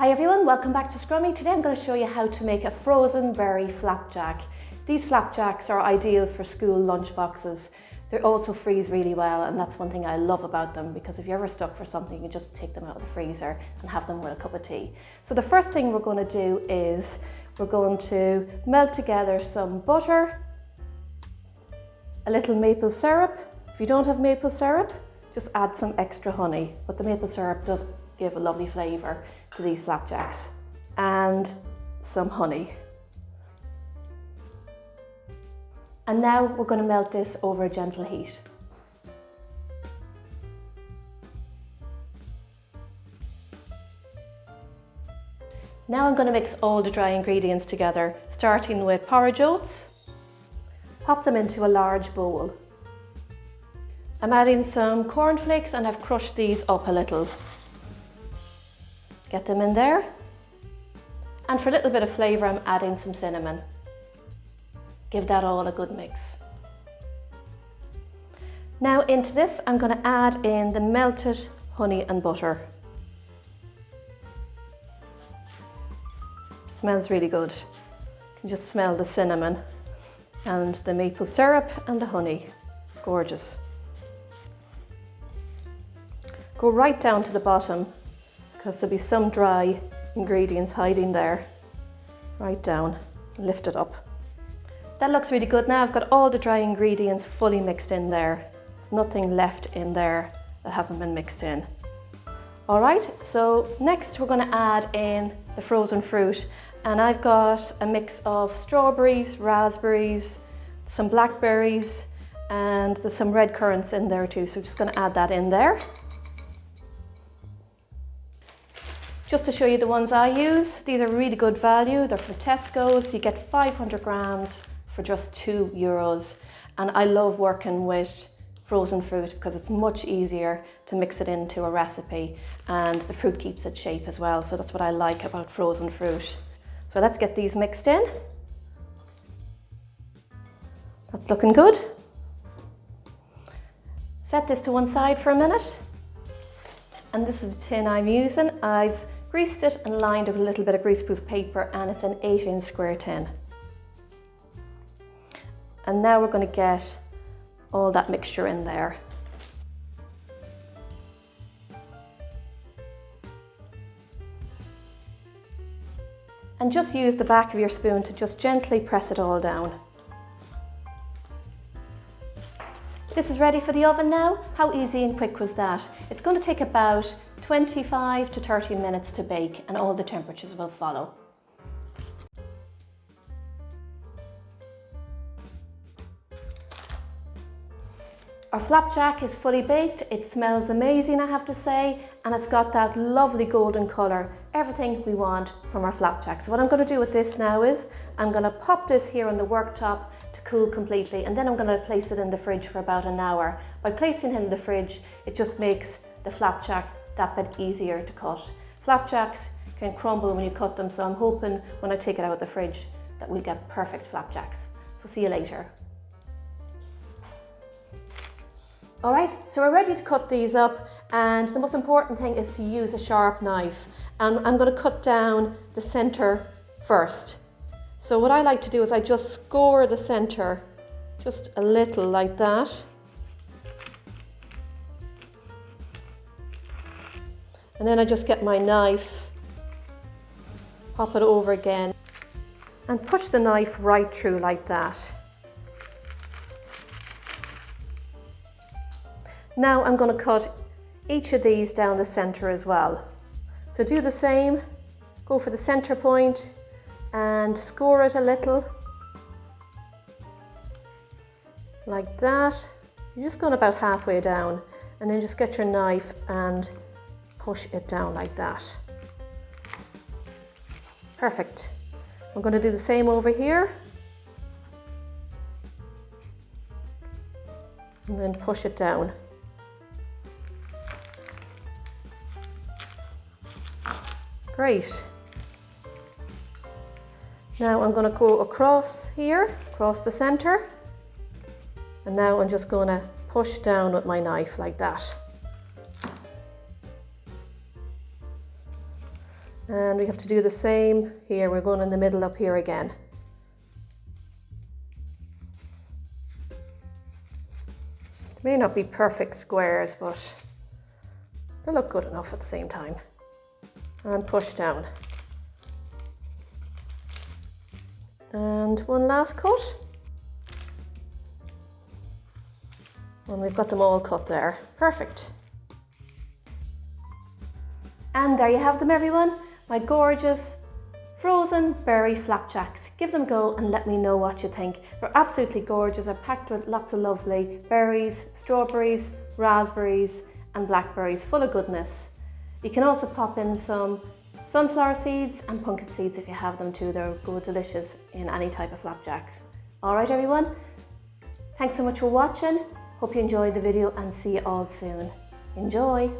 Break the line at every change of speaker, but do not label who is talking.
Hi everyone, welcome back to Scrummy. Today I'm going to show you how to make a frozen berry flapjack. These flapjacks are ideal for school lunch boxes. They also freeze really well, and that's one thing I love about them, because if you're ever stuck for something, you can just take them out of the freezer and have them with a cup of tea. So the first thing we're going to do is we're going to melt together some butter, a little maple syrup. If you don't have maple syrup, just add some extra honey, but the maple syrup does give a lovely flavour to these flapjacks, and some honey. And now we're going to melt this over a gentle heat. Now I'm going to mix all the dry ingredients together, starting with porridge oats. Pop them into a large bowl. I'm adding some cornflakes, and I've crushed these up a little. Get them in there. And for a little bit of flavour, I'm adding some cinnamon. Give that all a good mix. Now into this, I'm going to add in the melted honey and butter. Smells really good. You can just smell the cinnamon and the maple syrup and the honey. Gorgeous. Go right down to the bottom, because there'll be some dry ingredients hiding there. Right down, lift it up. That looks really good now. I've got all the dry ingredients fully mixed in there. There's nothing left in there that hasn't been mixed in. All right, so next we're going to add in the frozen fruit. And I've got a mix of strawberries, raspberries, some blackberries, and there's some red currants in there too. So I'm just going to add that in there. Just to show you the ones I use, these are really good value. They're from Tesco's. You get 500 grams for just €2. And I love working with frozen fruit because it's much easier to mix it into a recipe, and the fruit keeps its shape as well. So that's what I like about frozen fruit. So let's get these mixed in. That's looking good. Set this to one side for a minute. And this is the tin I'm using. I've greased it and lined it with a little bit of greaseproof paper, and it's an 8-inch square tin. And now we're going to get all that mixture in there. And just use the back of your spoon to just gently press it all down. This is ready for the oven now. How easy and quick was that? It's going to take about 25 to 30 minutes to bake, and all the temperatures will follow. Our flapjack is fully baked. It smells amazing, I have to say, and it's got that lovely golden colour. Everything we want from our flapjack. So what I'm going to do with this now is I'm going to pop this here on the worktop to cool completely, and then I'm going to place it in the fridge for about an hour. By placing it in the fridge, it just makes the flapjack that bit easier to cut. Flapjacks can crumble when you cut them, so I'm hoping when I take it out of the fridge that we'll get perfect flapjacks. So see you later. All right, so we're ready to cut these up, and the most important thing is to use a sharp knife. And I'm going to cut down the centre first. So what I like to do is I just score the centre just a little like that. And then I just get my knife, pop it over again, and push the knife right through like that. Now I'm going to cut each of these down the centre as well. So do the same, go for the centre point and score it a little, like that. You're just going about halfway down, and then just get your knife and push it down like that. Perfect. I'm going to do the same over here. And then push it down. Great. Now I'm going to go across here, across the centre. And now I'm just going to push down with my knife like that. And we have to do the same here. We're going in the middle up here again. They may not be perfect squares, but they look good enough at the same time. And push down. And one last cut. And we've got them all cut there. Perfect. And there you have them, everyone. My gorgeous frozen berry flapjacks. Give them a go and let me know what you think. They're absolutely gorgeous. They're packed with lots of lovely berries, strawberries, raspberries and blackberries, full of goodness. You can also pop in some sunflower seeds and pumpkin seeds if you have them too. They're good, delicious in any type of flapjacks. All right, everyone. Thanks so much for watching. Hope you enjoyed the video and see you all soon. Enjoy!